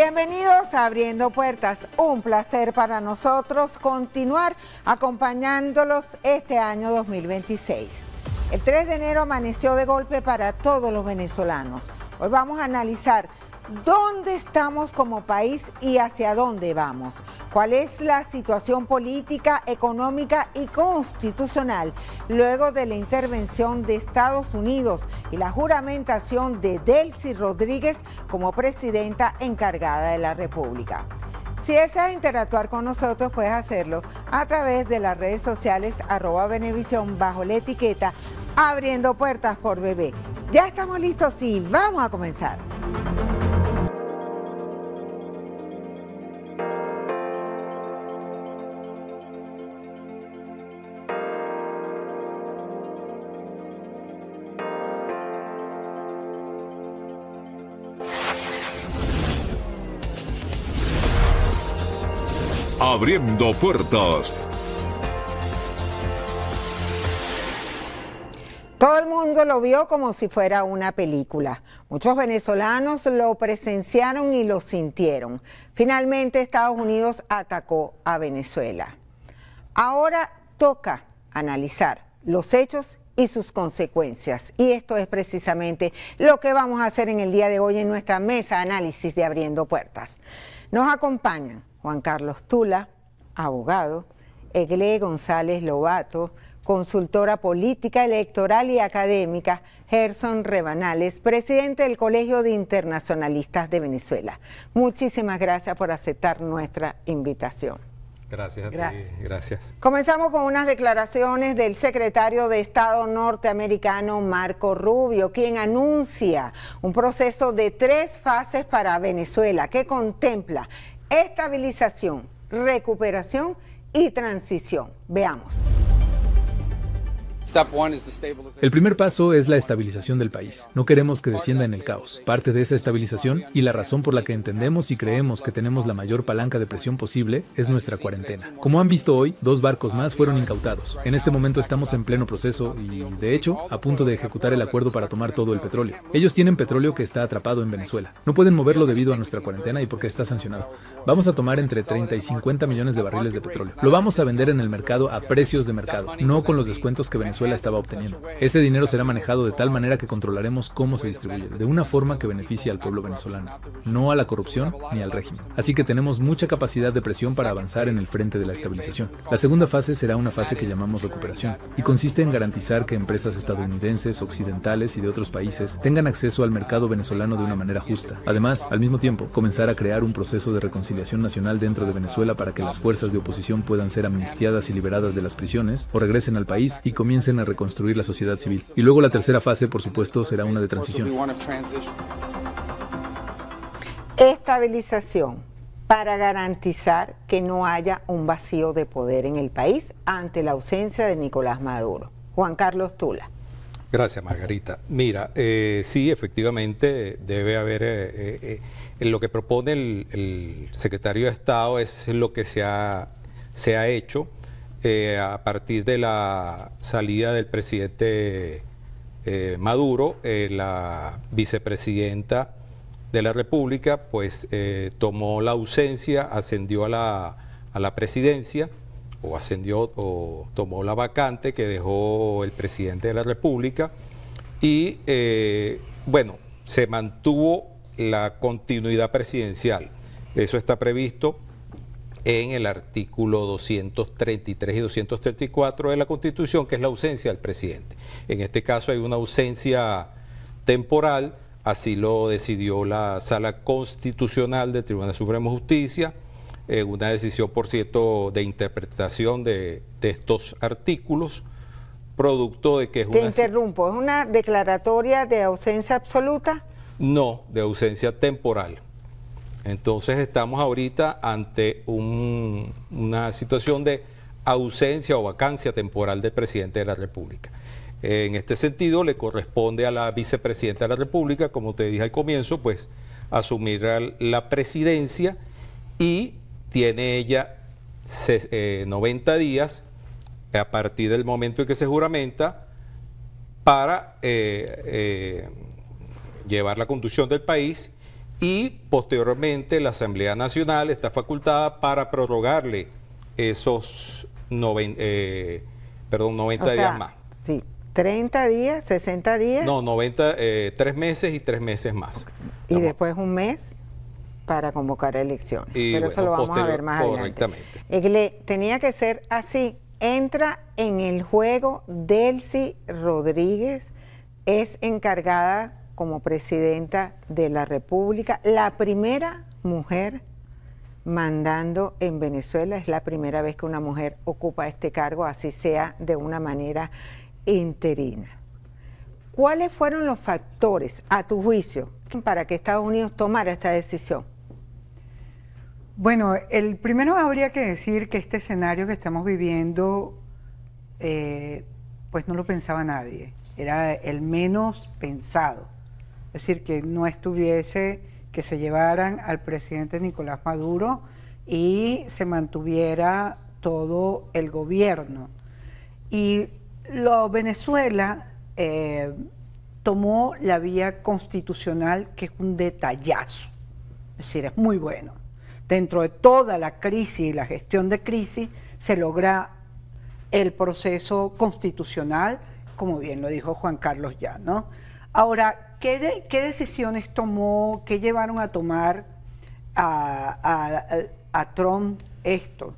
Bienvenidos a Abriendo Puertas, un placer para nosotros continuar acompañándolos este año 2026. El 3 de enero amaneció de golpe para todos los venezolanos. Hoy vamos a analizar dónde estamos como país y hacia dónde vamos. ¿Cuál es la situación política, económica y constitucional luego de la intervención de Estados Unidos y la juramentación de Delcy Rodríguez como presidenta encargada de la República? Si deseas interactuar con nosotros, puedes hacerlo a través de las redes sociales @Venevisión bajo la etiqueta Abriendo Puertas por BB. Ya estamos listos y vamos a comenzar. Abriendo Puertas. Todo el mundo lo vio como si fuera una película. Muchos venezolanos lo presenciaron y lo sintieron. Finalmente, Estados Unidos atacó a Venezuela. Ahora toca analizar los hechos y sus consecuencias. Y esto es precisamente lo que vamos a hacer en el día de hoy en nuestra mesa de análisis de Abriendo Puertas. Nos acompañan Juan Carlos Tula, abogado, Egle González Lobato, consultora política, electoral y académica, Gerson Rebanales, presidente del Colegio de Internacionalistas de Venezuela. Muchísimas gracias por aceptar nuestra invitación. Gracias a ti, gracias. Comenzamos con unas declaraciones del secretario de Estado norteamericano Marco Rubio, quien anuncia un proceso de 3 fases para Venezuela que contempla estabilización, recuperación y transición. Veamos. El primer paso es la estabilización del país. No queremos que descienda en el caos. Parte de esa estabilización y la razón por la que entendemos y creemos que tenemos la mayor palanca de presión posible es nuestra cuarentena. Como han visto hoy, 2 barcos más fueron incautados. En este momento estamos en pleno proceso y, de hecho, a punto de ejecutar el acuerdo para tomar todo el petróleo. Ellos tienen petróleo que está atrapado en Venezuela. No pueden moverlo debido a nuestra cuarentena y porque está sancionado. Vamos a tomar entre 30 y 50 millones de barriles de petróleo. Lo vamos a vender en el mercado a precios de mercado, no con los descuentos que Venezuela estaba obteniendo. Ese dinero será manejado de tal manera que controlaremos cómo se distribuye, de una forma que beneficie al pueblo venezolano, no a la corrupción ni al régimen. Así que tenemos mucha capacidad de presión para avanzar en el frente de la estabilización. La segunda fase será una fase que llamamos recuperación, y consiste en garantizar que empresas estadounidenses, occidentales y de otros países tengan acceso al mercado venezolano de una manera justa. Además, al mismo tiempo, comenzar a crear un proceso de reconciliación nacional dentro de Venezuela para que las fuerzas de oposición puedan ser amnistiadas y liberadas de las prisiones, o regresen al país y comiencen a reconstruir la sociedad civil. Y luego la tercera fase, por supuesto, será una de transición. Estabilización para garantizar que no haya un vacío de poder en el país ante la ausencia de Nicolás Maduro. Juan Carlos Tula. Gracias, Margarita. Mira, sí, efectivamente debe haber, lo que propone el secretario de Estado es lo que se ha hecho a partir de la salida del presidente Maduro. La vicepresidenta de la República pues tomó la ausencia, ascendió a la presidencia, o tomó la vacante que dejó el presidente de la República, y bueno, se mantuvo la continuidad presidencial. Eso está previsto en el artículo 233 y 234 de la Constitución, que es la ausencia del presidente. En este caso hay una ausencia temporal, así lo decidió la Sala Constitucional del Tribunal Supremo de Justicia, una decisión, por cierto, de interpretación de estos artículos, producto de que es Te interrumpo, ¿es una declaratoria de ausencia absoluta? No, de ausencia temporal. Entonces estamos ahorita ante una situación de ausencia o vacancia temporal del presidente de la República. En este sentido, le corresponde a la vicepresidenta de la República, como te dije al comienzo, pues asumir la presidencia, y tiene ella 90 días a partir del momento en que se juramenta para llevar la conducción del país y posteriormente la Asamblea Nacional está facultada para prorrogarle esos 90 días más. Sí, 30 días, 60 días. No, 3 meses y 3 meses más. Y después un mes para convocar elecciones. Pero eso lo vamos a ver más adelante. Tenía que ser así. Entra en el juego Delcy Rodríguez, es encargada como presidenta de la República, la primera mujer mandando en Venezuela, es la primera vez que una mujer ocupa este cargo, así sea de una manera interina. ¿Cuáles fueron los factores, a tu juicio, para que Estados Unidos tomara esta decisión? Bueno, el primero habría que decir que este escenario que estamos viviendo, pues no lo pensaba nadie, era el menos pensado. Es decir, que no estuviese, que se llevaran al presidente Nicolás Maduro y se mantuviera todo el gobierno. Y Venezuela tomó la vía constitucional, que es un detallazo, es decir, es muy bueno. Dentro de toda la crisis y la gestión de crisis se logra el proceso constitucional, como bien lo dijo Juan Carlos ya, ¿no? Ahora, ¿qué decisiones tomó, qué llevaron a tomar a Trump esto?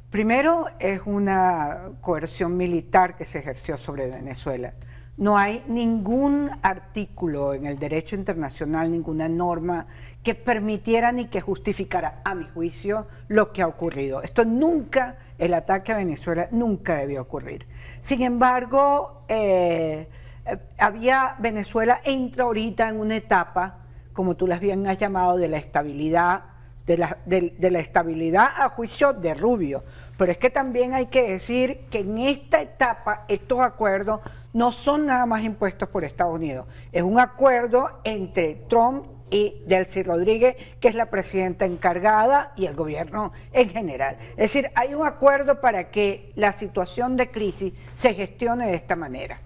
Primero, es una coerción militar que se ejerció sobre Venezuela. No hay ningún artículo en el derecho internacional, ninguna norma que permitiera ni que justificara, a mi juicio, lo que ha ocurrido. Esto nunca, el ataque a Venezuela nunca debió ocurrir. Sin embargo, Venezuela entra ahorita en una etapa, como tú las bien has llamado, de la estabilidad, de la estabilidad a juicio de Rubio. Pero es que también hay que decir que en esta etapa estos acuerdos no son nada más impuestos por Estados Unidos. Es un acuerdo entre Trump y Delcy Rodríguez, que es la presidenta encargada, y el gobierno en general. Es decir, hay un acuerdo para que la situación de crisis se gestione de esta manera.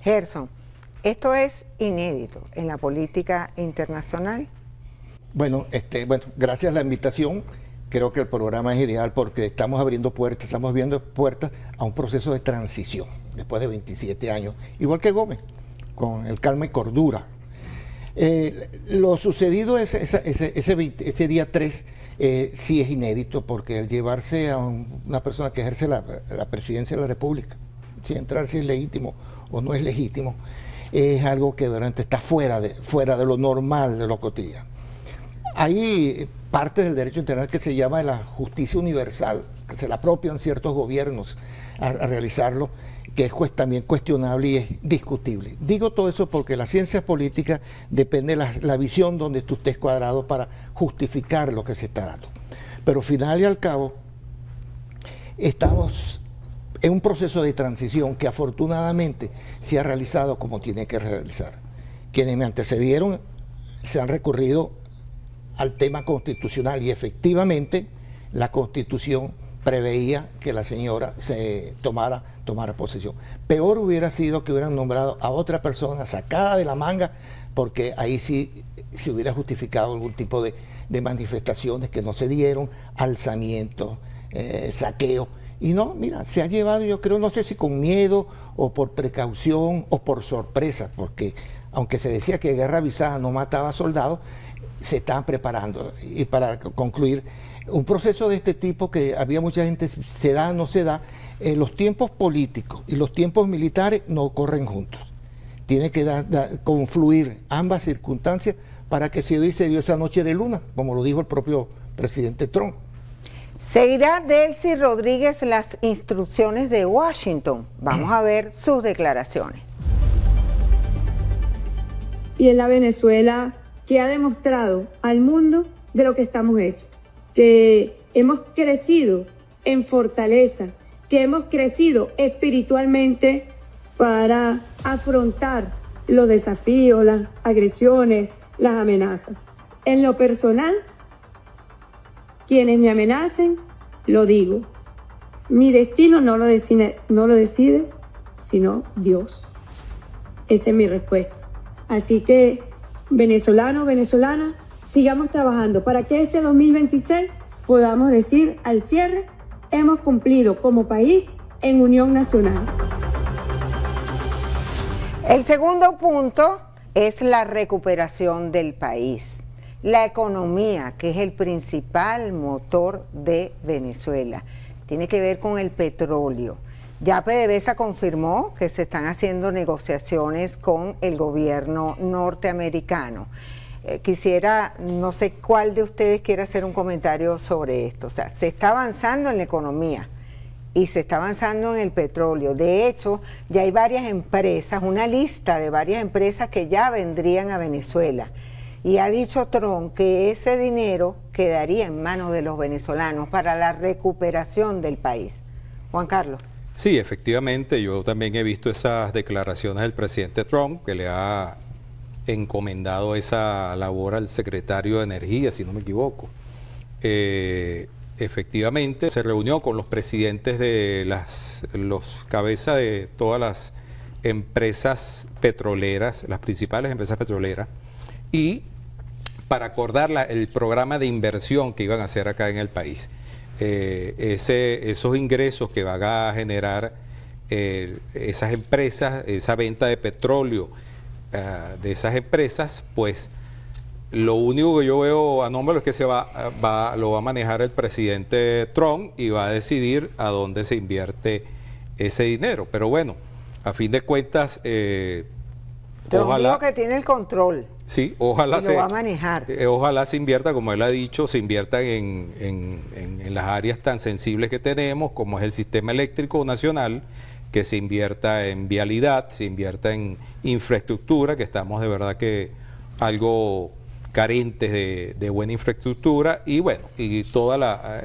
Gerson, ¿esto es inédito en la política internacional? Bueno, gracias a la invitación. Creo que el programa es ideal porque estamos abriendo puertas a un proceso de transición después de 27 años, igual que Gómez, con el calma y cordura. Lo sucedido ese día 3 sí es inédito, porque el llevarse a una persona que ejerce la presidencia de la República, sin entrar si es legítimo o no es legítimo, es algo que realmente está fuera de lo normal, de lo cotidiano. Hay parte del derecho internacional que se llama la justicia universal, que se la apropian ciertos gobiernos a realizarlo, que es también cuestionable y es discutible. Digo todo eso porque la ciencia política depende de la visión donde tú estés cuadrado para justificar lo que se está dando. Pero al final y al cabo, estamos en un proceso de transición que afortunadamente se ha realizado como tiene que realizar. Quienes me antecedieron se han recurrido al tema constitucional y efectivamente la Constitución preveía que la señora se tomara posesión. Peor hubiera sido que hubieran nombrado a otra persona sacada de la manga, porque ahí sí se hubiera justificado algún tipo de manifestaciones que no se dieron, alzamientos, saqueo. Y no, mira, se ha llevado, yo creo, no sé si con miedo o por precaución o por sorpresa, porque aunque se decía que guerra avisada no mataba soldados, se estaban preparando. Y para concluir, un proceso de este tipo que había mucha gente, se da, no se da, los tiempos políticos y los tiempos militares no corren juntos. Tiene que confluir ambas circunstancias para que se dio esa noche de luna, como lo dijo el propio presidente Trump. ¿Seguirá Delcy Rodríguez las instrucciones de Washington? Vamos a ver sus declaraciones. Y en la Venezuela que ha demostrado al mundo de lo que estamos hechos, que hemos crecido en fortaleza, que hemos crecido espiritualmente para afrontar los desafíos, las agresiones, las amenazas. En lo personal, quienes me amenacen, lo digo, mi destino no lo decide, sino Dios. Esa es mi respuesta. Así que, venezolano, venezolana, sigamos trabajando para que este 2026 podamos decir al cierre, hemos cumplido como país en unión nacional. El segundo punto es la recuperación del país, la economía, que es el principal motor de Venezuela. Tiene que ver con el petróleo. Ya PDVSA confirmó que se están haciendo negociaciones con el gobierno norteamericano. Quisiera, no sé cuál de ustedes quiere hacer un comentario sobre esto. O sea, se está avanzando en la economía y se está avanzando en el petróleo. De hecho, ya hay varias empresas, una lista de varias empresas que ya vendrían a Venezuela. Y ha dicho Trump que ese dinero quedaría en manos de los venezolanos para la recuperación del país. Juan Carlos. Sí, efectivamente, yo también he visto esas declaraciones del presidente Trump, que le ha encomendado esa labor al secretario de Energía, si no me equivoco. Efectivamente, se reunió con los presidentes de los cabezas de todas las empresas petroleras, las principales empresas petroleras, y para acordar el programa de inversión que iban a hacer acá en el país. Esos ingresos que van a generar esas empresas, esa venta de petróleo de esas empresas, pues lo único que yo veo anómalo es que lo va a manejar el presidente Trump y va a decidir a dónde se invierte ese dinero. Pero bueno, a fin de cuentas, ojalá que tiene el control. Sí, ojalá lo va a manejar. Ojalá se invierta, como él ha dicho, se inviertan en las áreas tan sensibles que tenemos, como es el sistema eléctrico nacional, que se invierta en vialidad, se invierta en infraestructura, que estamos de verdad que algo carentes de buena infraestructura, y bueno, y toda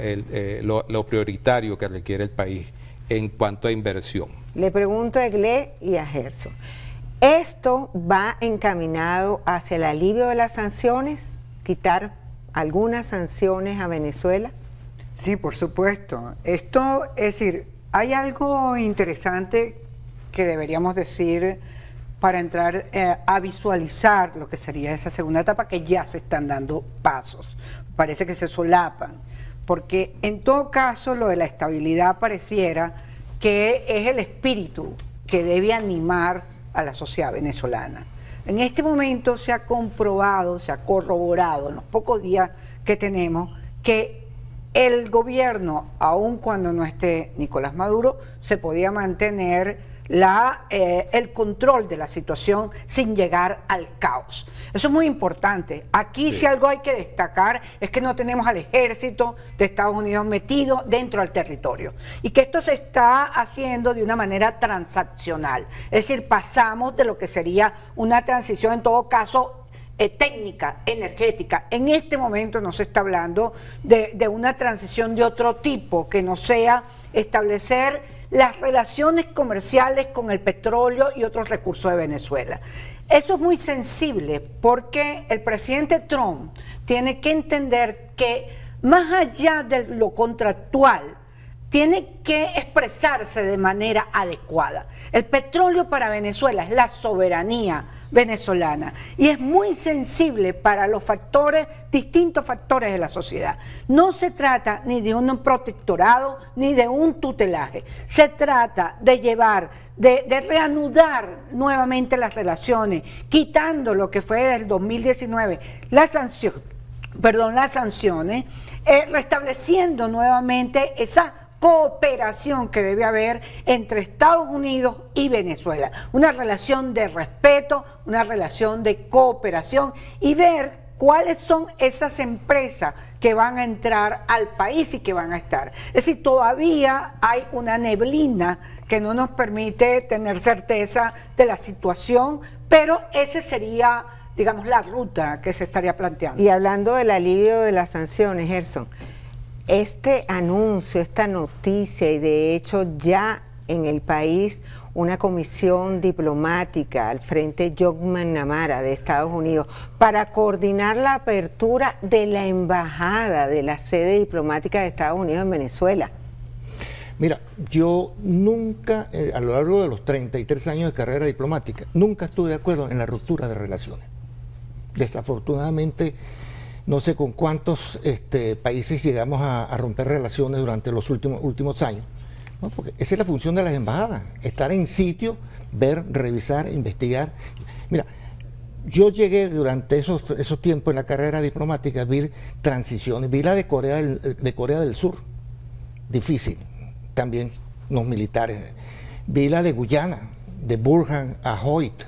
lo prioritario que requiere el país en cuanto a inversión. Le pregunto a Eglé y a Gerson, ¿esto va encaminado hacia el alivio de las sanciones? ¿Quitar algunas sanciones a Venezuela? Sí, por supuesto. Esto, es decir, hay algo interesante que deberíamos decir para entrar a visualizar lo que sería esa segunda etapa, que ya se están dando pasos. Parece que se solapan, porque en todo caso lo de la estabilidad pareciera que es el espíritu que debe animar a la sociedad venezolana. En este momento se ha comprobado, se ha corroborado en los pocos días que tenemos que el gobierno, aun cuando no esté Nicolás Maduro, se podía mantener el control de la situación sin llegar al caos. Eso es muy importante. Aquí si algo hay que destacar es que no tenemos al ejército de Estados Unidos metido dentro del territorio y que esto se está haciendo de una manera transaccional. Es decir, pasamos de lo que sería una transición en todo caso técnica, energética. En este momento no se está hablando de una transición de otro tipo, que no sea establecer las relaciones comerciales con el petróleo y otros recursos de Venezuela. Eso es muy sensible porque el presidente Trump tiene que entender que más allá de lo contractual, tiene que expresarse de manera adecuada. El petróleo para Venezuela es la soberanía venezolana y es muy sensible para los factores, distintos factores de la sociedad. No se trata ni de un protectorado ni de un tutelaje, se trata de llevar, de reanudar nuevamente las relaciones, quitando lo que fue del 2019, las sanciones, restableciendo nuevamente esa cooperación que debe haber entre Estados Unidos y Venezuela, una relación de respeto, una relación de cooperación y ver cuáles son esas empresas que van a entrar al país y que van a estar. Es decir, todavía hay una neblina que no nos permite tener certeza de la situación, pero ese sería, digamos, la ruta que se estaría planteando. Y hablando del alivio de las sanciones, Gerson, este anuncio, esta noticia, y de hecho ya en el país una comisión diplomática al frente John McNamara de Estados Unidos para coordinar la apertura de la embajada de la sede diplomática de Estados Unidos en Venezuela. Mira, yo nunca, a lo largo de los 33 años de carrera diplomática, nunca estuve de acuerdo en la ruptura de relaciones. Desafortunadamente, no sé con cuántos países llegamos a romper relaciones durante los últimos años, ¿no? Porque esa es la función de las embajadas, estar en sitio, ver, revisar, investigar. Mira, yo llegué durante esos tiempos en la carrera diplomática a ver transiciones, vi la de Corea del Sur, difícil, también los militares, vi la de Guyana, de Burhan a Hoyt,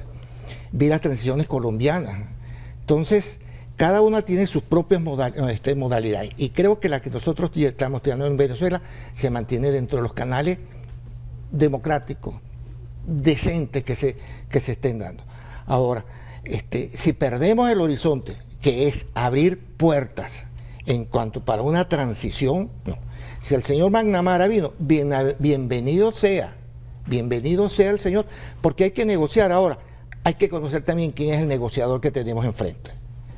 vi las transiciones colombianas. Entonces, cada una tiene sus propias modalidades, y creo que la que nosotros estamos teniendo en Venezuela se mantiene dentro de los canales democráticos, decentes que se estén dando. Ahora, si perdemos el horizonte, que es abrir puertas en cuanto para una transición, no. Si el señor McNamara vino, bienvenido sea el señor, porque hay que negociar. Ahora, hay que conocer también quién es el negociador que tenemos enfrente.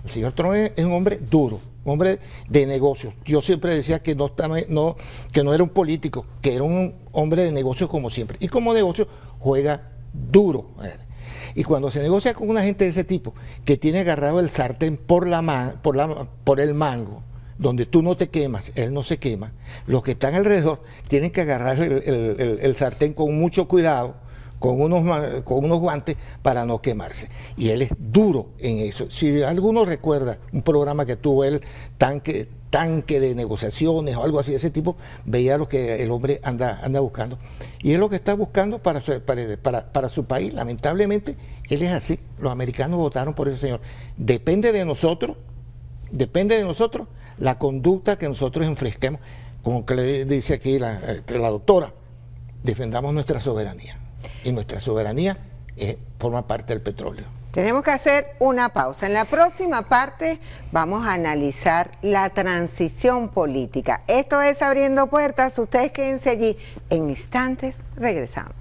El señor Trump es un hombre duro, un hombre de negocios. Yo siempre decía que no era un político, que era un hombre de negocios como siempre. Y como negocio juega duro. Y cuando se negocia con una gente de ese tipo, que tiene agarrado el sartén por el mango, donde tú no te quemas, él no se quema, los que están alrededor tienen que agarrar el sartén con mucho cuidado, con unos guantes para no quemarse. Y él es duro en eso. Si alguno recuerda un programa que tuvo él, tanque de negociaciones o algo así de ese tipo, veía lo que el hombre anda buscando. Y es lo que está buscando para su país. Lamentablemente, él es así. Los americanos votaron por ese señor. Depende de nosotros la conducta que nosotros enfresquemos, como que le dice aquí la doctora, defendamos nuestra soberanía. Y nuestra soberanía forma parte del petróleo. Tenemos que hacer una pausa. En la próxima parte vamos a analizar la transición política. Esto es Abriendo Puertas. Ustedes quédense allí. En instantes regresamos.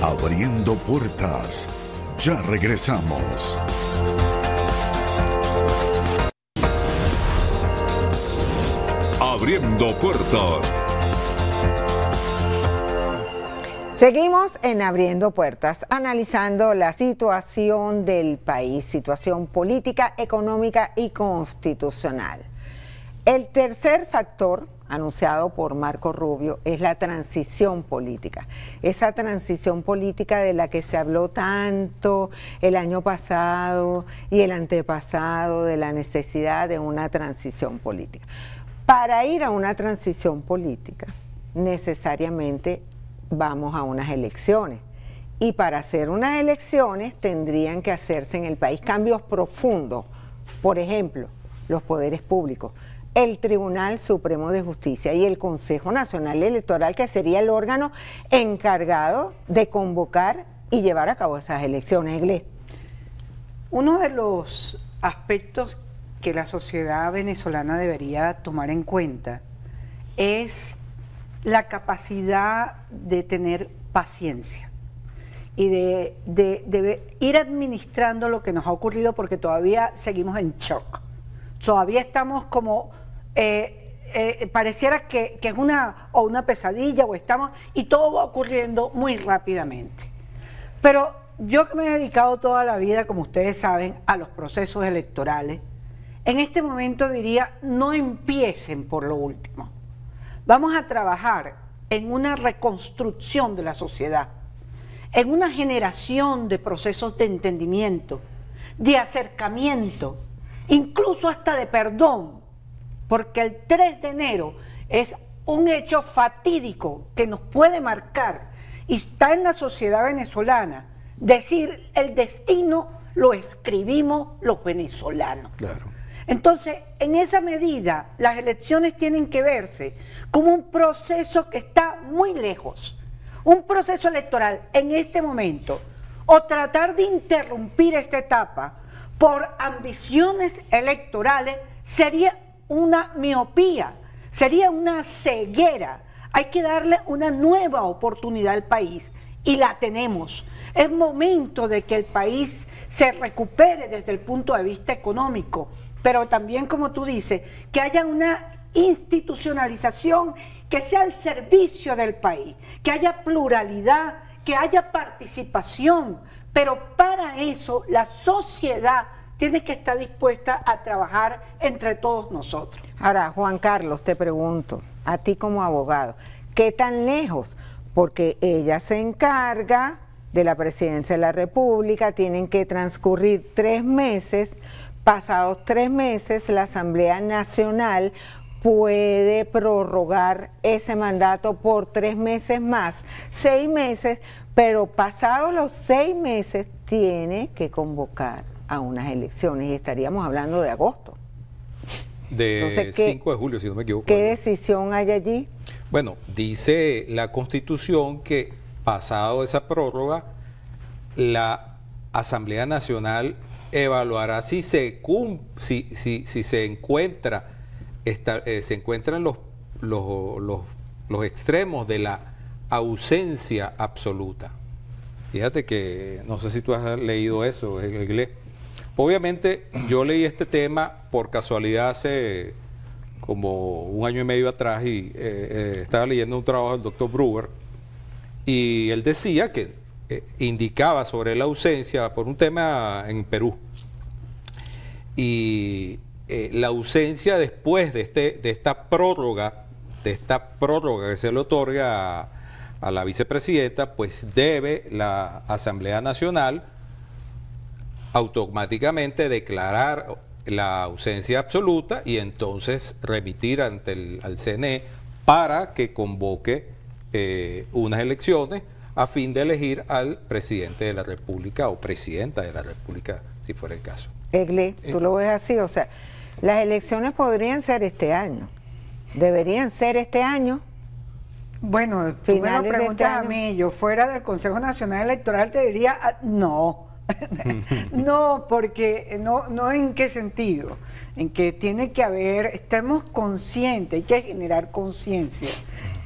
Abriendo Puertas. Ya regresamos. Abriendo Puertas. Seguimos en Abriendo Puertas, analizando la situación del país, situación política, económica y constitucional. El tercer factor anunciado por Marco Rubio es la transición política. Esa transición política de la que se habló tanto el año pasado y el antepasado, de la necesidad de una transición política. Para ir a una transición política, necesariamente vamos a unas elecciones, y para hacer unas elecciones tendrían que hacerse en el país cambios profundos. Por ejemplo, los poderes públicos, el Tribunal Supremo de Justicia y el Consejo Nacional Electoral, que sería el órgano encargado de convocar y llevar a cabo esas elecciones. Iglesias. Uno de los aspectos que la sociedad venezolana debería tomar en cuenta es la capacidad de tener paciencia y de ir administrando lo que nos ha ocurrido, porque todavía seguimos en shock. Todavía estamos como, pareciera que es una pesadilla, y todo va ocurriendo muy rápidamente. Pero yo que me he dedicado toda la vida, como ustedes saben, a los procesos electorales, en este momento diría, no empiecen por lo último. Vamos a trabajar en una reconstrucción de la sociedad, en una generación de procesos de entendimiento, de acercamiento, incluso hasta de perdón, porque el 3 de enero es un hecho fatídico que nos puede marcar, y está en la sociedad venezolana decir: el destino lo escribimos los venezolanos. Claro. Entonces, en esa medida, las elecciones tienen que verse como un proceso que está muy lejos, un proceso electoral en este momento, o tratar de interrumpir esta etapa por ambiciones electorales sería una miopía, sería una ceguera. Hay que darle una nueva oportunidad al país, y la tenemos. Es momento de que el país se recupere desde el punto de vista económico, pero también, como tú dices, que haya una institucionalización que sea al servicio del país, que haya pluralidad, que haya participación, Pero para eso la sociedad tiene que estar dispuesta a trabajar entre todos nosotros. Ahora, Juan Carlos, te pregunto, a ti como abogado, ¿qué tan lejos? Porque ella se encarga de la presidencia de la República, tienen que transcurrir 3 meses, pasados 3 meses la Asamblea Nacional puede prorrogar ese mandato por 3 meses más, 6 meses, pero pasados los 6 meses tiene que convocar a unas elecciones y estaríamos hablando de agosto. Entonces, 5 de julio, si no me equivoco. ¿Qué decisión hay allí? Bueno, dice la Constitución que pasado esa prórroga, la Asamblea Nacional evaluará si se encuentran los extremos de la ausencia absoluta. Fíjate que, no sé si tú has leído eso, Iglesias. Obviamente yo leí este tema por casualidad hace como 1 año y medio atrás y estaba leyendo un trabajo del doctor Brewer y él decía que indicaba sobre la ausencia por un tema en Perú y la ausencia después de esta prórroga que se le otorga a la vicepresidenta, pues debe la Asamblea Nacional automáticamente declarar la ausencia absoluta y entonces remitir ante al CNE para que convoque unas elecciones a fin de elegir al presidente de la República o presidenta de la República, si fuera el caso. Egle, ¿tú lo ves así? O sea, las elecciones podrían ser este año, deberían ser este año. Bueno, tú me lo preguntas a mí, yo fuera del Consejo Nacional Electoral te diría no. No, porque no en qué sentido, en que tiene que haber, estemos conscientes, hay que generar conciencia,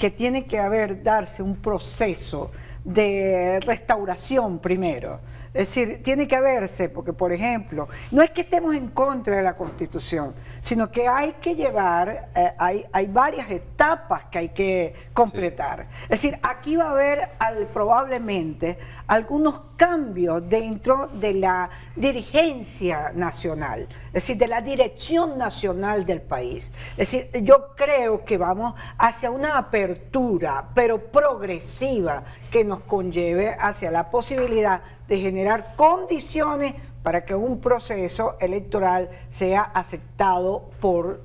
que tiene que darse un proceso de restauración primero. Es decir, tiene que haberse, porque por ejemplo, no es que estemos en contra de la Constitución, sino que hay que llevar, hay varias etapas que hay que completar. Sí. Es decir, aquí va a haber probablemente algunos cambios dentro de la dirigencia nacional, es decir, de la dirección nacional del país. Es decir, yo creo que vamos hacia una apertura, pero progresiva, que nos conlleve hacia la posibilidad de generar condiciones para que un proceso electoral sea aceptado por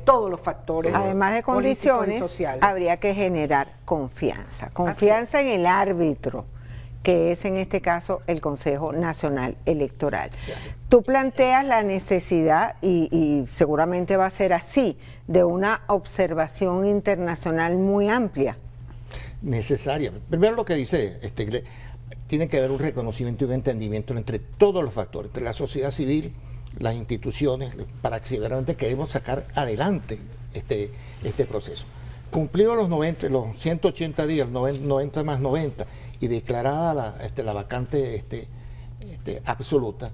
todos los factores. Además de condiciones, habría que generar confianza. Confianza en el árbitro, que es en este caso el Consejo Nacional Electoral. Sí, tú planteas la necesidad, y seguramente va a ser así, de una observación internacional muy amplia. Necesaria. Primero lo que dice tiene que haber un reconocimiento y un entendimiento entre todos los factores, entre la sociedad civil, las instituciones, para que seguramente queremos sacar adelante este proceso. Cumplidos los 180 días, 90 más 90, y declarada la vacante absoluta,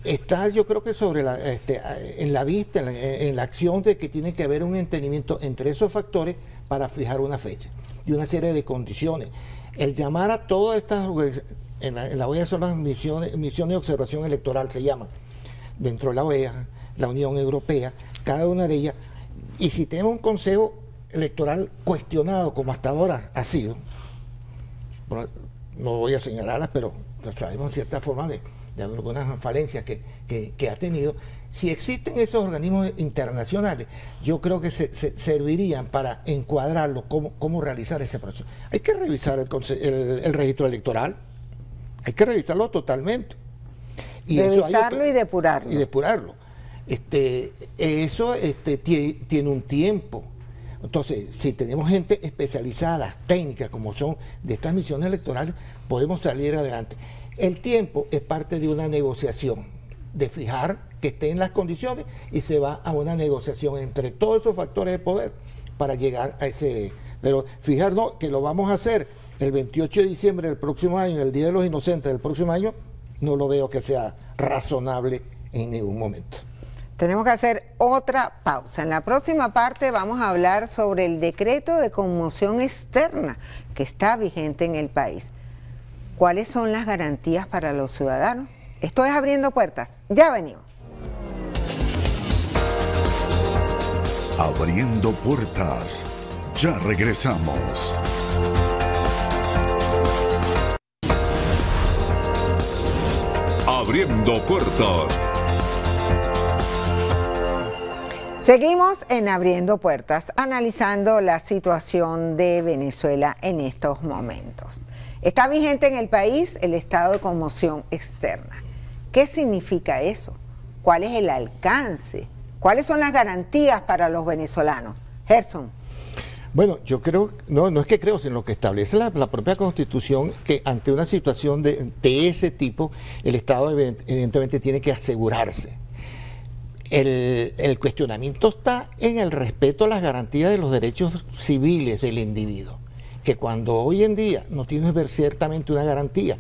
está yo creo que sobre en la vista, en la acción de que tiene que haber un entendimiento entre esos factores para fijar una fecha y una serie de condiciones. El llamar a todas estas, en la OEA son las misiones de observación electoral, se llaman, dentro de la OEA, la Unión Europea, cada una de ellas, y si tenemos un consejo electoral cuestionado como hasta ahora ha sido, bueno, no voy a señalarlas, pero sabemos en cierta forma de algunas falencias que ha tenido. Si existen esos organismos internacionales, yo creo que se servirían para encuadrarlo, cómo realizar ese proceso. Hay que revisar el registro electoral, hay que revisarlo totalmente. Y revisarlo y depurarlo. Y depurarlo. Eso tiene un tiempo. Entonces, si tenemos gente especializada, técnica, como son de estas misiones electorales, podemos salir adelante. El tiempo es parte de una negociación, de fijar que estén las condiciones y se va a una negociación entre todos esos factores de poder para llegar a ese... Pero fijarnos que lo vamos a hacer el 28 de diciembre del próximo año, el Día de los Inocentes del próximo año, no lo veo que sea razonable en ningún momento. Tenemos que hacer otra pausa. En la próxima parte vamos a hablar sobre el decreto de conmoción externa que está vigente en el país. ¿Cuáles son las garantías para los ciudadanos? Esto es Abriendo Puertas. Ya venimos. Abriendo Puertas. Ya regresamos. Abriendo Puertas. Seguimos en Abriendo Puertas, analizando la situación de Venezuela en estos momentos. Está vigente en el país el estado de conmoción externa. ¿Qué significa eso? ¿Cuál es el alcance? ¿Cuáles son las garantías para los venezolanos? Gerson. Bueno, yo creo, no es que creo, sino lo que establece la propia Constitución, que ante una situación de ese tipo, el Estado evidentemente tiene que asegurarse. El cuestionamiento está en el respeto a las garantías de los derechos civiles del individuo, que cuando hoy en día no tienes ciertamente una garantía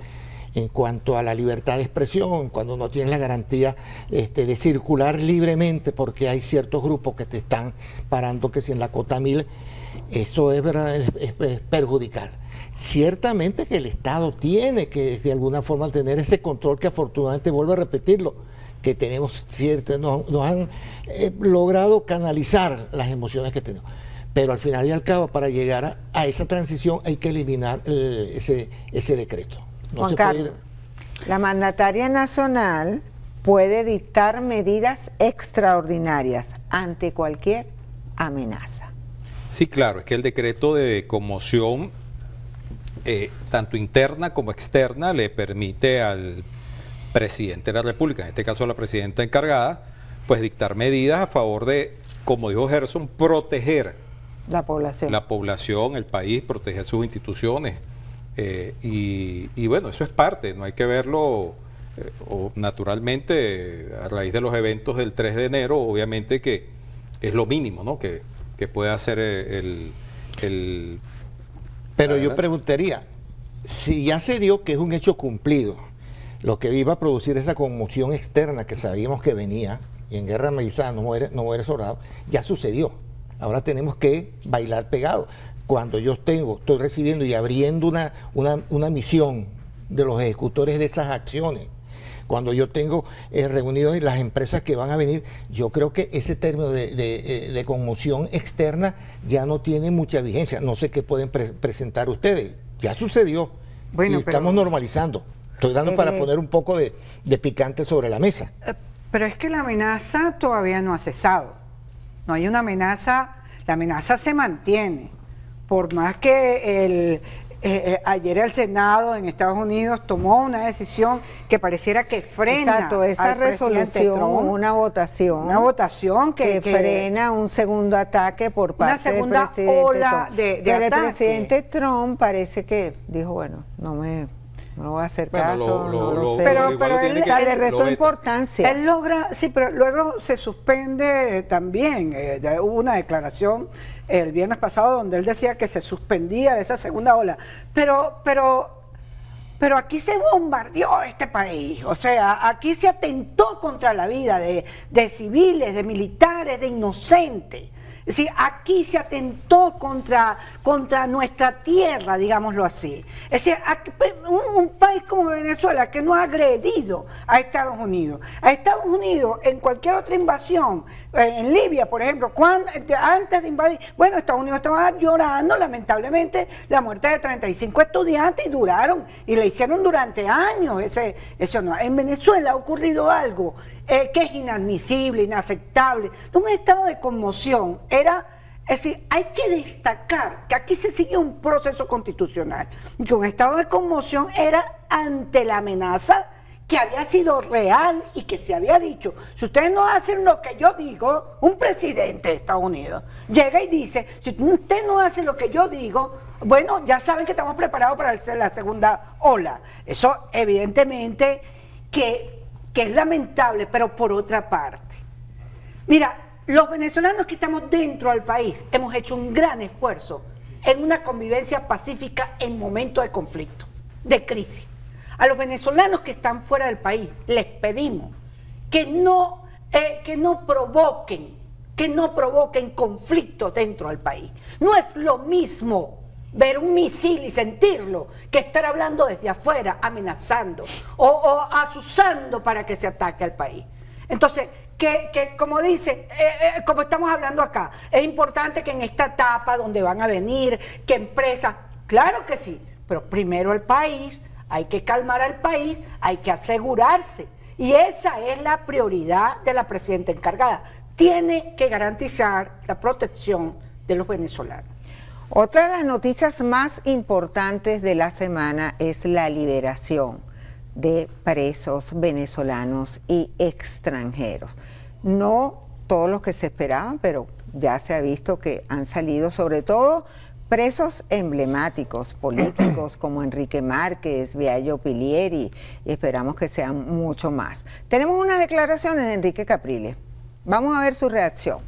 en cuanto a la libertad de expresión, cuando no tienes la garantía de circular libremente porque hay ciertos grupos que te están parando, que si en la cota 1000, eso es perjudicar. Ciertamente que el Estado tiene que de alguna forma tener ese control que afortunadamente, vuelvo a repetirlo, que tenemos nos han logrado canalizar las emociones que tenemos. Pero al final y al cabo, para llegar a esa transición hay que eliminar ese decreto. No Juan se Carlos, puede ir. la mandataria nacional puede dictar medidas extraordinarias ante cualquier amenaza. Sí, claro, es que el decreto de conmoción, tanto interna como externa, le permite al presidente de la República, en este caso la presidenta encargada, pues dictar medidas a favor de, como dijo Gerson, proteger la población, el país, proteger sus instituciones. Y bueno, eso es parte, no hay que verlo naturalmente a raíz de los eventos del 3 de enero, obviamente que es lo mínimo, ¿no? que puede hacer Pero yo preguntaría, si ya se dio que es un hecho cumplido, lo que iba a producir esa conmoción externa que sabíamos que venía, y en guerra avisada no muere soldado, ya sucedió. Ahora tenemos que bailar pegado. Cuando yo estoy recibiendo y abriendo una misión de los ejecutores de esas acciones, cuando yo tengo reunidos las empresas que van a venir, yo creo que ese término de conmoción externa ya no tiene mucha vigencia. No sé qué pueden presentar ustedes. Ya sucedió. Bueno, y estamos normalizando. Estoy dando para poner un poco de picante sobre la mesa. Pero es que la amenaza todavía no ha cesado. No hay una amenaza, la amenaza se mantiene. Por más que ayer el Senado en Estados Unidos tomó una decisión que pareciera que frena. Exacto, esa al presidente resolución, Trump, una votación que frena un segundo ataque por parte del presidente ola Trump. de Pero el ataque. presidente Trump parece que dijo, bueno, no voy a hacer caso, no lo sé. Pero él le restó importancia. Él logra, sí, pero luego se suspende también. Hubo una declaración el viernes pasado donde él decía que se suspendía esa segunda ola. Pero aquí se bombardeó este país. O sea, aquí se atentó contra la vida de civiles, de militares, de inocentes. Es decir, aquí se atentó contra nuestra tierra, digámoslo así. Es decir, un país como Venezuela que no ha agredido a Estados Unidos. A Estados Unidos, en cualquier otra invasión, en Libia, por ejemplo, antes de invadir, bueno, Estados Unidos estaba llorando, lamentablemente, la muerte de 35 estudiantes y le hicieron durante años. Eso no. En Venezuela ha ocurrido algo que es inadmisible, inaceptable, un estado de conmoción. Es decir, hay que destacar que aquí se siguió un proceso constitucional, que un estado de conmoción era ante la amenaza que había sido real y que se había dicho, si ustedes no hacen lo que yo digo, un presidente de Estados Unidos llega y dice, si usted no hace lo que yo digo, bueno, ya saben que estamos preparados para la segunda ola. Eso evidentemente que es lamentable, pero por otra parte, mira, los venezolanos que estamos dentro del país hemos hecho un gran esfuerzo en una convivencia pacífica en momentos de conflicto, de crisis. A los venezolanos que están fuera del país les pedimos que no provoquen conflictos dentro del país. No es lo mismo ver un misil y sentirlo que estar hablando desde afuera, amenazando o asusando para que se ataque al país. Entonces, que como dice, como estamos hablando acá, es importante que en esta etapa donde van a venir, que empresas, claro que sí, pero primero el país, hay que calmar al país, hay que asegurarse. Y esa es la prioridad de la presidenta encargada. Tiene que garantizar la protección de los venezolanos. Otra de las noticias más importantes de la semana es la liberación de presos venezolanos y extranjeros. No todos los que se esperaban, pero ya se ha visto que han salido, sobre todo presos emblemáticos políticos como Enrique Márquez, Viallo Pilieri, y esperamos que sean mucho más. Tenemos unas declaraciones de Enrique Capriles. Vamos a ver su reacción.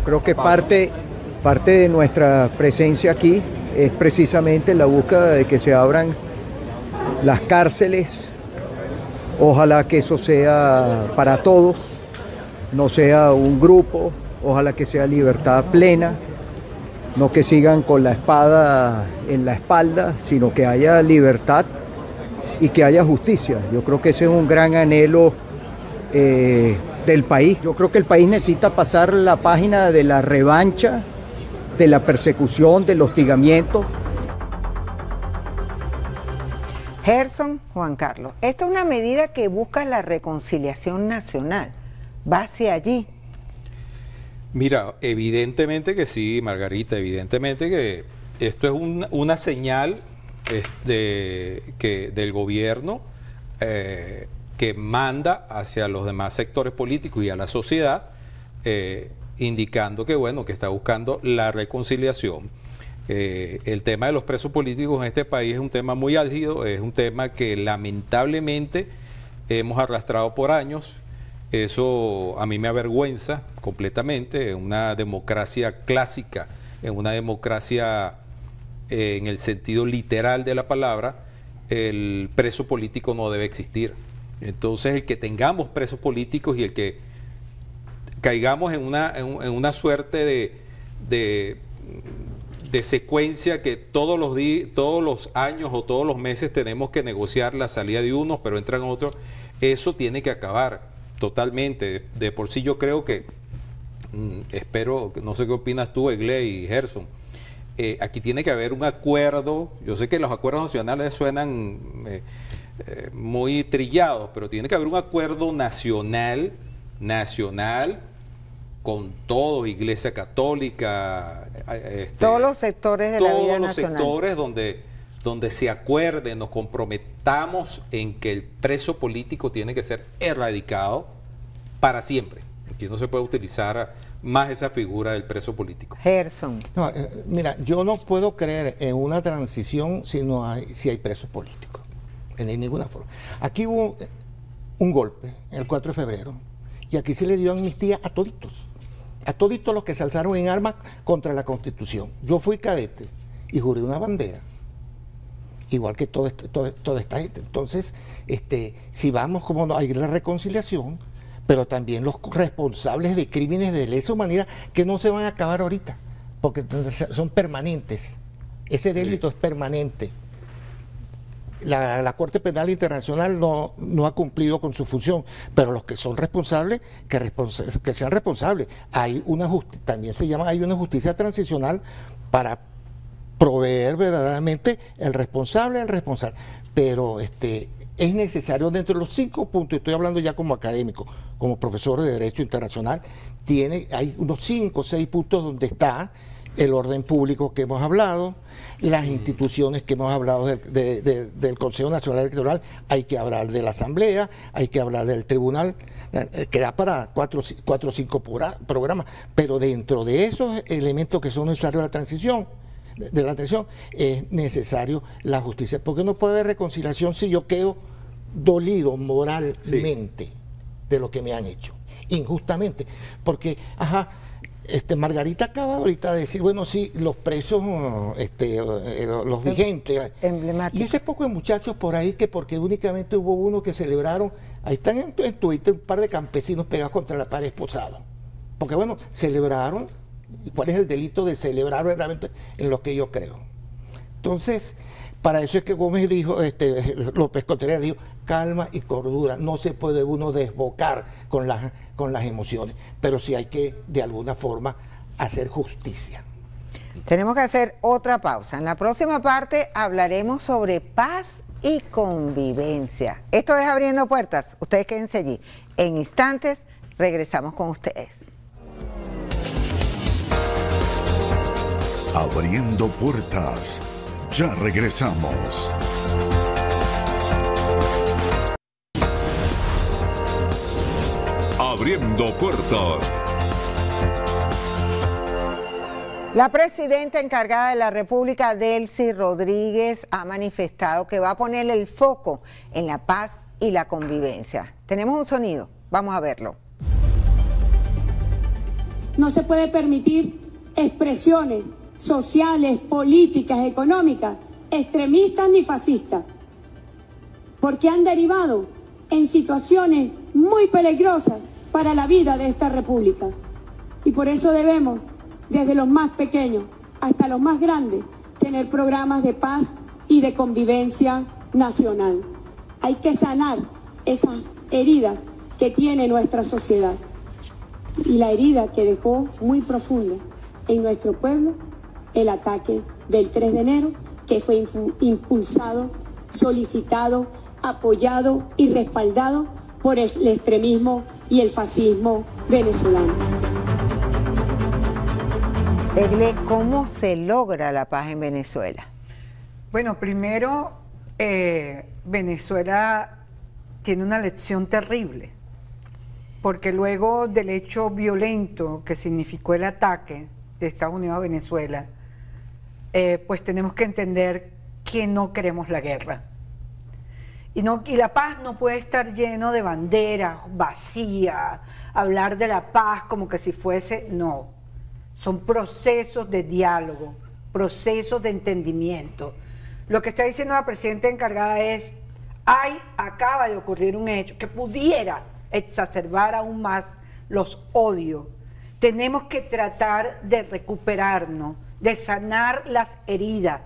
Creo que parte de nuestra presencia aquí es precisamente la búsqueda de que se abran las cárceles. Ojalá que eso sea para todos, no sea un grupo, ojalá que sea libertad plena, no que sigan con la espada en la espalda, sino que haya libertad y que haya justicia. Yo creo que ese es un gran anhelo del país. Yo creo que el país necesita pasar la página de la revancha, de la persecución, del hostigamiento. Gerson, Juan Carlos, esta es una medida que busca la reconciliación nacional. ¿Va hacia allí? Mira, evidentemente que sí, Margarita, evidentemente que esto es una señal del gobierno que manda hacia los demás sectores políticos y a la sociedad, indicando que, bueno, que está buscando la reconciliación. El tema de los presos políticos en este país es un tema muy álgido, es un tema que lamentablemente hemos arrastrado por años. Eso a mí me avergüenza completamente. En una democracia clásica, en una democracia en el sentido literal de la palabra, el preso político no debe existir. Entonces, el que tengamos presos políticos y el que caigamos en una suerte de secuencia que todos los años o todos los meses tenemos que negociar la salida de unos, pero entran otros, eso tiene que acabar totalmente. De por sí yo creo que, espero, no sé qué opinas tú, Egle y Gerson, aquí tiene que haber un acuerdo. Yo sé que los acuerdos nacionales suenan muy trillados, pero tiene que haber un acuerdo nacional con todo, Iglesia Católica, todos los sectores de la vida nacional. Todos los sectores donde se acuerde, nos comprometamos en que el preso político tiene que ser erradicado para siempre. Aquí no se puede utilizar más esa figura del preso político. Gerson. No, mira, yo no puedo creer en una transición si hay presos políticos, en ninguna forma. Aquí hubo un golpe, el 4 de febrero, y aquí se le dio amnistía a toditos los que se alzaron en armas contra la Constitución. Yo fui cadete y juré una bandera, igual que toda esta gente. Entonces, si vamos como no, hay la reconciliación, pero también los responsables de crímenes de lesa humanidad que no se van a acabar ahorita, porque son permanentes. Ese delito es permanente. La Corte Penal Internacional no ha cumplido con su función, pero los que son responsables, que sean responsables. Hay también hay una justicia transicional para proveer verdaderamente el responsable. Pero es necesario, dentro de los 5 puntos, estoy hablando ya como académico, como profesor de Derecho Internacional, hay unos 5 o 6 puntos donde está el orden público que hemos hablado, las instituciones que hemos hablado del Consejo Nacional Electoral, hay que hablar de la Asamblea, hay que hablar del Tribunal, que da para 4 o 5 programas, pero dentro de esos elementos que son necesarios de la transición, es necesario la justicia, porque no puede haber reconciliación si yo quedo dolido moralmente de lo que me han hecho, injustamente, porque, Margarita acaba ahorita de decir, bueno, sí, los presos, los vigentes, y ese poco de muchachos por ahí que porque únicamente hubo uno que celebraron, ahí están en Twitter un par de campesinos pegados contra la pared esposados, porque bueno, celebraron ¿Y cuál es el delito de celebrar verdaderamente en lo que yo creo? Entonces, para eso es que Gómez dijo, López Contreras dijo, calma y cordura, no se puede uno desbocar con las emociones, pero sí hay que, de alguna forma, hacer justicia. Tenemos que hacer otra pausa. En la próxima parte hablaremos sobre paz y convivencia. Esto es Abriendo Puertas. Ustedes quédense allí. En instantes regresamos con ustedes. Abriendo Puertas. Ya regresamos. Abriendo Puertas. La presidenta encargada de la República, Delcy Rodríguez, ha manifestado que va a poner el foco en la paz y la convivencia. Tenemos un sonido, vamos a verlo. No se puede permitir expresiones sociales, políticas, económicas, extremistas ni fascistas, porque han derivado en situaciones muy peligrosas para la vida de esta república. Y por eso debemos, desde los más pequeños hasta los más grandes, tener programas de paz y de convivencia nacional. Hay que sanar esas heridas que tiene nuestra sociedad. Y la herida que dejó muy profunda en nuestro pueblo, el ataque del 3 de enero, que fue impulsado, solicitado, apoyado y respaldado por el extremismo y el fascismo venezolano. Egle, ¿cómo se logra la paz en Venezuela? Bueno, primero, Venezuela tiene una lección terrible, porque luego del hecho violento que significó el ataque de Estados Unidos a Venezuela, pues tenemos que entender que no queremos la guerra. Y la paz no puede estar lleno de banderas vacías, hablar de la paz como que si fuese, no. Son procesos de diálogo, procesos de entendimiento. Lo que está diciendo la presidenta encargada es, acaba de ocurrir un hecho que pudiera exacerbar aún más los odios. Tenemos que tratar de recuperarnos, de sanar las heridas.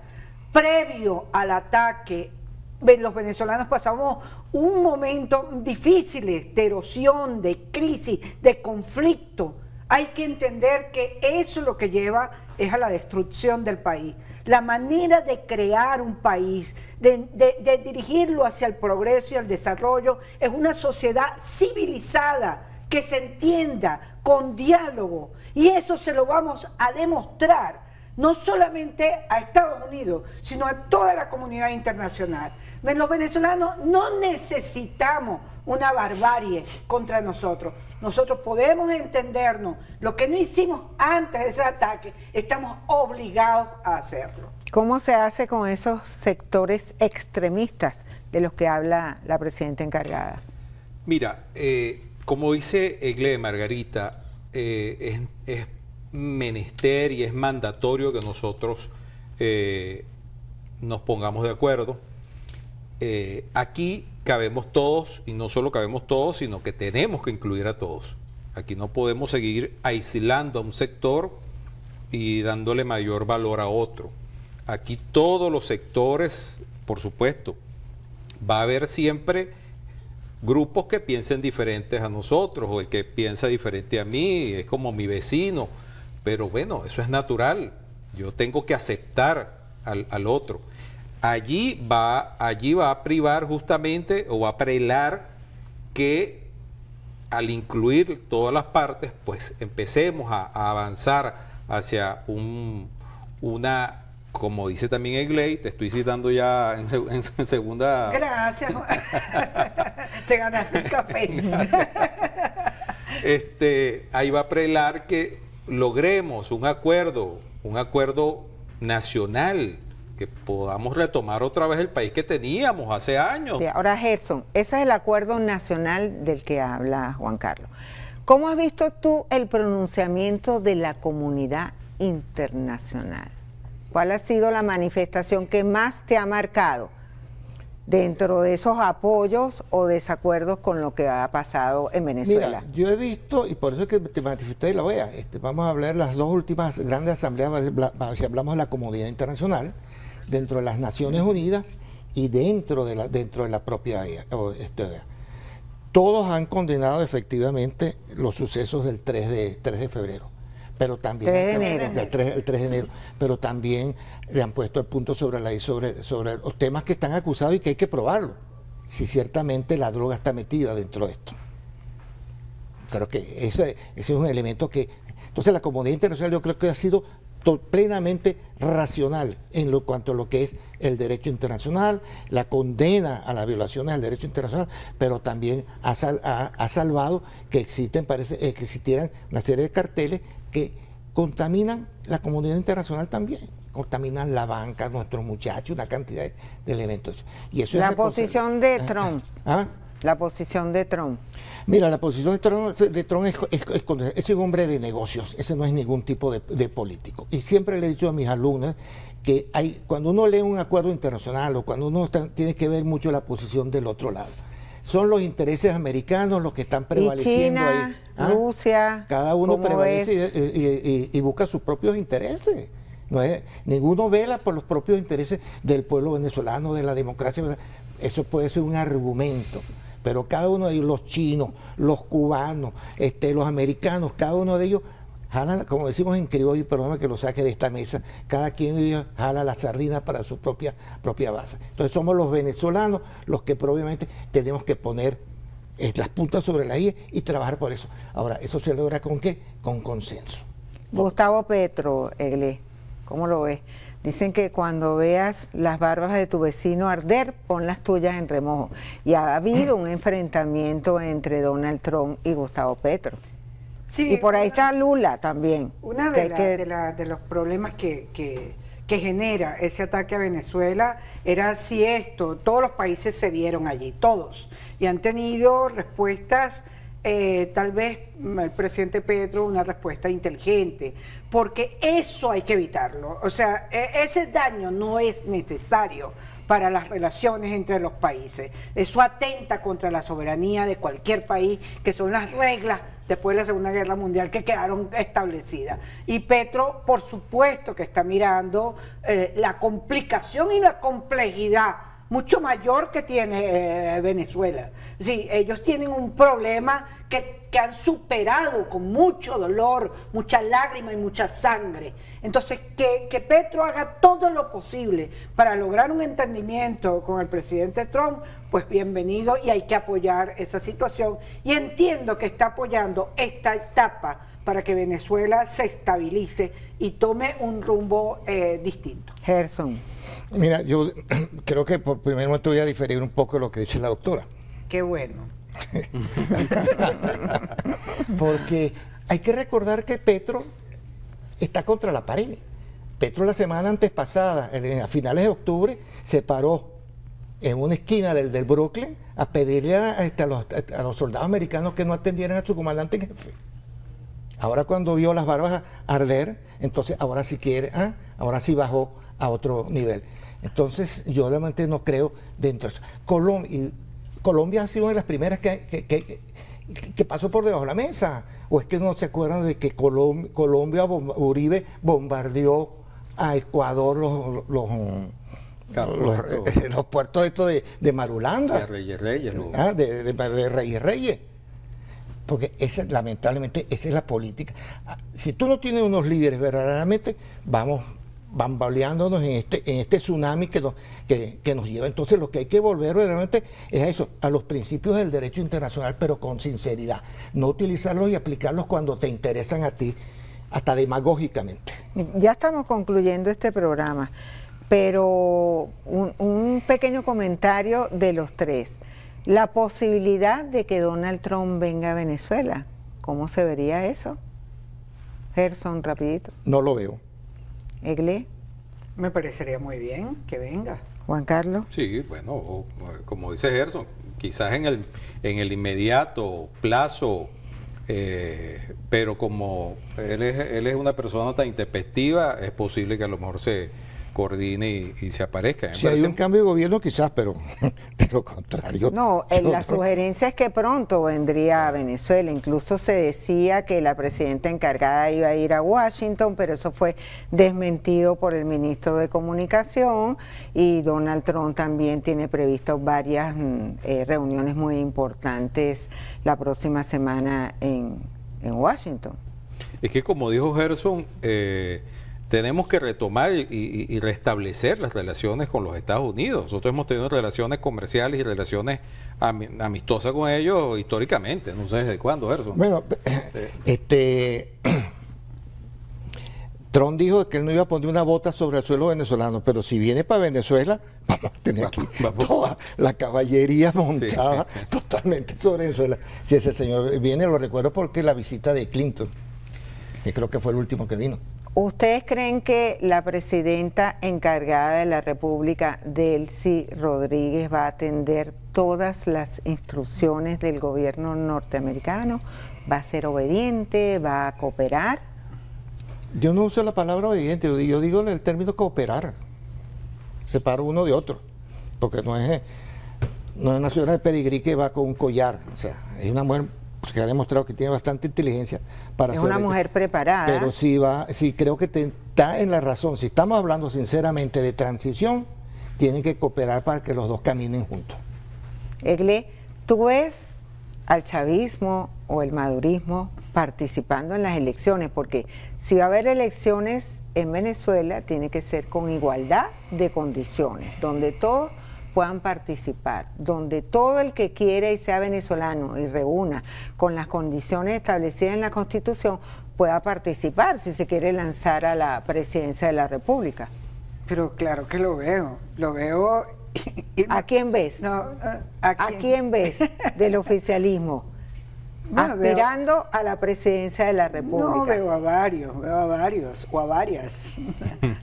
Previo al ataque, los venezolanos pasamos un momento difícil de erosión, de crisis, de conflicto. Hay que entender que eso lo que lleva es a la destrucción del país. La manera de crear un país, de dirigirlo hacia el progreso y el desarrollo, es una sociedad civilizada, que se entienda, con diálogo. Y eso se lo vamos a demostrar, no solamente a Estados Unidos, sino a toda la comunidad internacional. Los venezolanos no necesitamos una barbarie contra nosotros. Nosotros podemos entendernos. Lo que no hicimos antes de ese ataque, estamos obligados a hacerlo. ¿Cómo se hace con esos sectores extremistas de los que habla la presidenta encargada? Mira, como dice Egle Margarita, es menester y es mandatorio que nosotros nos pongamos de acuerdo. Aquí cabemos todos, y no solo cabemos todos, sino que tenemos que incluir a todos. Aquí no podemos seguir aislando a un sector y dándole mayor valor a otro. Aquí todos los sectores, por supuesto, va a haber siempre grupos que piensen diferentes a nosotros, o el que piensa diferente a mí, es como mi vecino, pero bueno, eso es natural. Yo tengo que aceptar al otro. Allí va a privar justamente, o va a prelar que al incluir todas las partes, pues empecemos a avanzar hacia una, como dice también Egle, te estoy citando ya en segunda. Gracias. Te ganaste el café. Ahí va a prelar que logremos un acuerdo nacional, que podamos retomar otra vez el país que teníamos hace años. Sí, ahora, Gerson, ese es el acuerdo nacional del que habla Juan Carlos. ¿Cómo has visto tú el pronunciamiento de la comunidad internacional? ¿Cuál ha sido la manifestación que más te ha marcado dentro de esos apoyos o desacuerdos con lo que ha pasado en Venezuela? Mira, yo he visto, y por eso es que te manifesté de la OEA, vamos a hablar de las dos últimas grandes asambleas, si hablamos de la comunidad internacional, dentro de las Naciones Unidas y dentro de la propia OEA. Todos han condenado efectivamente los sucesos del 3 de febrero. Pero también 3 de enero. El 3 de enero, pero también le han puesto el punto sobre los temas que están acusados y que hay que probarlo, si ciertamente la droga está metida dentro de esto. Creo que ese es un elemento que... Entonces la comunidad internacional yo creo que ha sido plenamente racional en cuanto a lo que es el derecho internacional, la condena a las violaciones del derecho internacional, pero también ha salvado que existieran una serie de carteles que contaminan la comunidad internacional también, contaminan la banca, nuestros muchachos, una cantidad de elementos. Y eso la posición de Trump. La posición de Trump. Mira, la posición de Trump es un hombre de negocios, ese no es ningún tipo de político. Y siempre le he dicho a mis alumnos que cuando uno lee un acuerdo internacional o cuando uno tiene que ver mucho la posición del otro lado. Son los intereses americanos los que están prevaleciendo China, ahí. Rusia. Cada uno prevalece y busca sus propios intereses. Ninguno vela por los propios intereses del pueblo venezolano, de la democracia. Eso puede ser un argumento. Pero cada uno de ellos, los chinos, los cubanos, los americanos, cada uno de ellos jala, como decimos en criollo, perdóname que lo saque de esta mesa, cada quien de ellos jala la sardina para su propia base. Entonces somos los venezolanos los que probablemente tenemos que poner las puntas sobre la I y trabajar por eso. Ahora, ¿eso se logra con qué? Con consenso. Gustavo Petro, Egle, ¿cómo lo ves? Dicen que cuando veas las barbas de tu vecino arder, pon las tuyas en remojo. Y ha habido un enfrentamiento entre Donald Trump y Gustavo Petro. Sí, y por ahí está Lula también. Una de los problemas que genera ese ataque a Venezuela era si todos los países se vieron allí, todos, y han tenido respuestas, tal vez el presidente Petro una respuesta inteligente, porque eso hay que evitarlo. O sea, ese daño no es necesario para las relaciones entre los países. Eso atenta contra la soberanía de cualquier país, que son las reglas después de la Segunda Guerra Mundial que quedaron establecidas. Y Petro, por supuesto que está mirando la complicación y la complejidad mucho mayor que tiene Venezuela. Sí, ellos tienen un problema que han superado con mucho dolor, mucha lágrima y mucha sangre. Entonces, que Petro haga todo lo posible para lograr un entendimiento con el presidente Trump, pues bienvenido, y hay que apoyar esa situación. Y entiendo que está apoyando esta etapa para que Venezuela se estabilice y tome un rumbo distinto. Gerson. Mira, yo creo que por primer momento voy a diferir un poco de lo que dice la doctora. Qué bueno. Porque hay que recordar que Petro está contra la pared. Petro la semana antes pasada, a finales de octubre, se paró en una esquina del Brooklyn a pedirle a los soldados americanos que no atendieran a su comandante en jefe. Ahora cuando vio las barbas arder, entonces ahora sí quiere, ahora sí bajó a otro nivel. Entonces yo realmente no creo dentro de eso. Colombia ha sido una de las primeras que pasó por debajo de la mesa. ¿O es que no se acuerdan de que Colombia, Uribe bombardeó a Ecuador los puertos estos de Marulanda? De Reyes. De Reyes. Porque lamentablemente esa es la política. Si tú no tienes unos líderes verdaderamente, vamos bamboleándonos en este tsunami que nos lleva. Entonces lo que hay que volver realmente es a eso, a los principios del derecho internacional, pero con sinceridad, no utilizarlos y aplicarlos cuando te interesan a ti, hasta demagógicamente. Ya estamos concluyendo este programa, pero un pequeño comentario de los tres. La posibilidad de que Donald Trump venga a Venezuela, ¿cómo se vería eso? Gerson, rapidito. No lo veo. Egle. Me parecería muy bien que venga. Juan Carlos. Sí, bueno, como dice Gerson, quizás en el inmediato plazo, pero como él es una persona tan intempestiva, es posible que a lo mejor se coordine y se aparezca. Si hay un cambio de gobierno quizás, pero de lo contrario. No, la sugerencia es que pronto vendría a Venezuela. Incluso se decía que la presidenta encargada iba a ir a Washington, pero eso fue desmentido por el ministro de Comunicación, y Donald Trump también tiene previsto varias reuniones muy importantes la próxima semana en Washington. Es que, como dijo Gerson, tenemos que retomar y restablecer las relaciones con los Estados Unidos. Nosotros hemos tenido relaciones comerciales y relaciones amistosas con ellos históricamente. No sé desde cuándo, Gerson. Bueno, Trump dijo que él no iba a poner una bota sobre el suelo venezolano, pero si viene para Venezuela, vamos a tener aquí toda la caballería montada totalmente sobre Venezuela. Si ese señor viene, lo recuerdo porque la visita de Clinton, que creo que fue el último que vino. ¿Ustedes creen que la presidenta encargada de la República, Delcy Rodríguez, va a atender todas las instrucciones del gobierno norteamericano? ¿Va a ser obediente? ¿Va a cooperar? Yo no uso la palabra obediente, yo digo el término cooperar. Separo uno de otro, porque no es una señora de pedigrí que va con un collar. O sea, es una mujer que ha demostrado que tiene bastante inteligencia para es hacer una mujer preparada. Pero sí creo que está en la razón. Si estamos hablando sinceramente de transición, tienen que cooperar para que los dos caminen juntos. Egle, ¿tú ves al chavismo o el madurismo participando en las elecciones? Porque si va a haber elecciones en Venezuela, tiene que ser con igualdad de condiciones, donde todos puedan participar, donde todo el que quiera y sea venezolano y reúna con las condiciones establecidas en la Constitución pueda participar si se quiere lanzar a la presidencia de la República. Pero claro que lo veo. ¿A quién ves? No, ¿A quién ves del oficialismo aspirando a la presidencia de la República? No, veo a varios o a varias.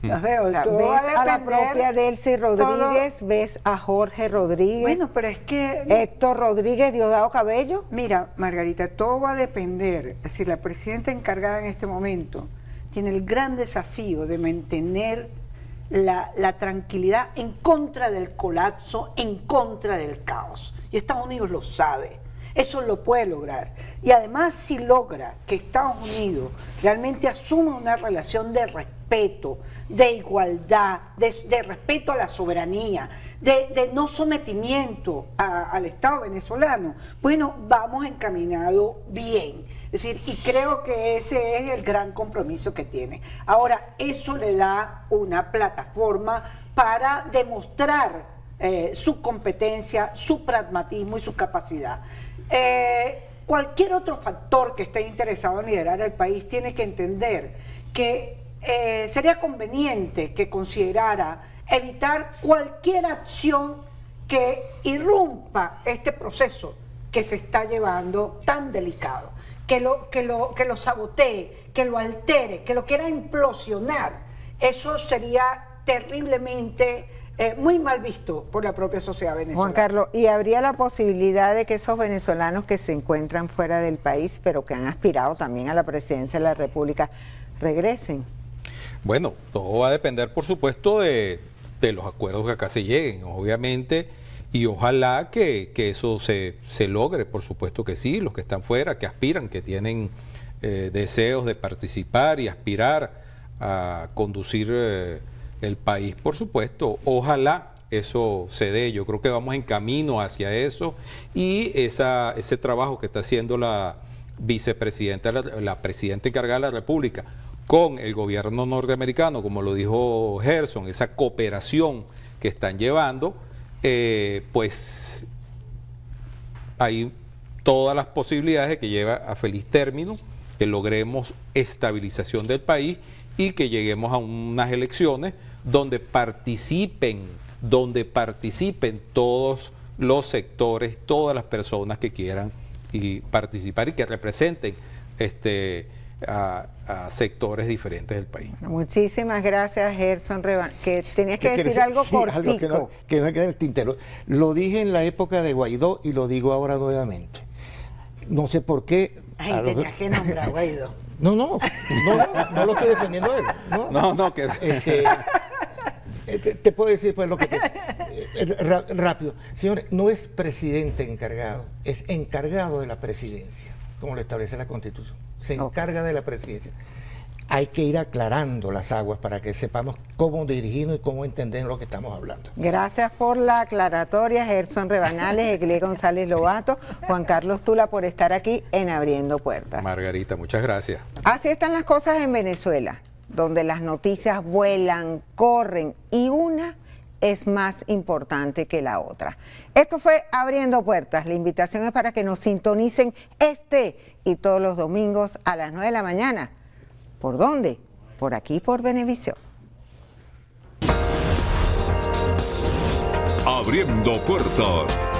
Los veo. O sea, ¿ves a la propia Delcy Rodríguez? ¿Ves a Jorge Rodríguez? Bueno, pero es que... Héctor Rodríguez, Diosdado Cabello. Mira, Margarita, todo va a depender. Es decir, la presidenta encargada en este momento tiene el gran desafío de mantener la tranquilidad en contra del colapso, en contra del caos. Y Estados Unidos lo sabe. Eso lo puede lograr. Y además, si logra que Estados Unidos realmente asuma una relación de respeto, de igualdad, de respeto a la soberanía, de no sometimiento al Estado venezolano, bueno, vamos encaminado bien. Es decir, y creo que ese es el gran compromiso que tiene. Ahora, eso le da una plataforma para demostrar su competencia, su pragmatismo y su capacidad. Cualquier otro factor que esté interesado en liderar el país tiene que entender que sería conveniente que considerara evitar cualquier acción que irrumpa este proceso que se está llevando tan delicado, que lo sabotee, que lo altere, que lo quiera implosionar. Eso sería terriblemente muy mal visto por la propia sociedad venezolana. Juan Carlos, ¿y habría la posibilidad de que esos venezolanos que se encuentran fuera del país, pero que han aspirado también a la presidencia de la República, regresen? Bueno, todo va a depender, por supuesto, de los acuerdos que acá se lleguen, obviamente, y ojalá que eso se logre, por supuesto que sí, los que están fuera, que aspiran, que tienen deseos de participar y aspirar a conducir el país, por supuesto, ojalá eso se dé. Yo creo que vamos en camino hacia eso, y ese trabajo que está haciendo la vicepresidenta, la presidenta encargada de la República con el gobierno norteamericano, como lo dijo Gerson, esa cooperación que están llevando, pues hay todas las posibilidades de que lleve a feliz término, que logremos estabilización del país y que lleguemos a unas elecciones donde participen todos los sectores, todas las personas que quieran participar y que representen a sectores diferentes del país. Muchísimas gracias, Gerson Reban, que tenías que decir algo cortico. Algo que no quede en el tintero. Lo dije en la época de Guaidó y lo digo ahora nuevamente. No sé por qué. Ay, tenías que nombrar a Guaidó. No lo estoy defendiendo a él. No, que... Te puedo decir pues lo que pienso. Rápido. Señores, no es presidente encargado, es encargado de la presidencia, como lo establece la Constitución. Se encarga de la presidencia. Hay que ir aclarando las aguas para que sepamos cómo dirigirnos y cómo entender lo que estamos hablando. Gracias por la aclaratoria, Gerson Rebanales, Egle González Lobato, Juan Carlos Tula, por estar aquí en Abriendo Puertas. Margarita, muchas gracias. Así están las cosas en Venezuela, donde las noticias vuelan, corren y una es más importante que la otra. Esto fue Abriendo Puertas. La invitación es para que nos sintonicen este y todos los domingos a las 9 de la mañana. ¿Por dónde? Por aquí, por Venevisión. Abriendo Puertas.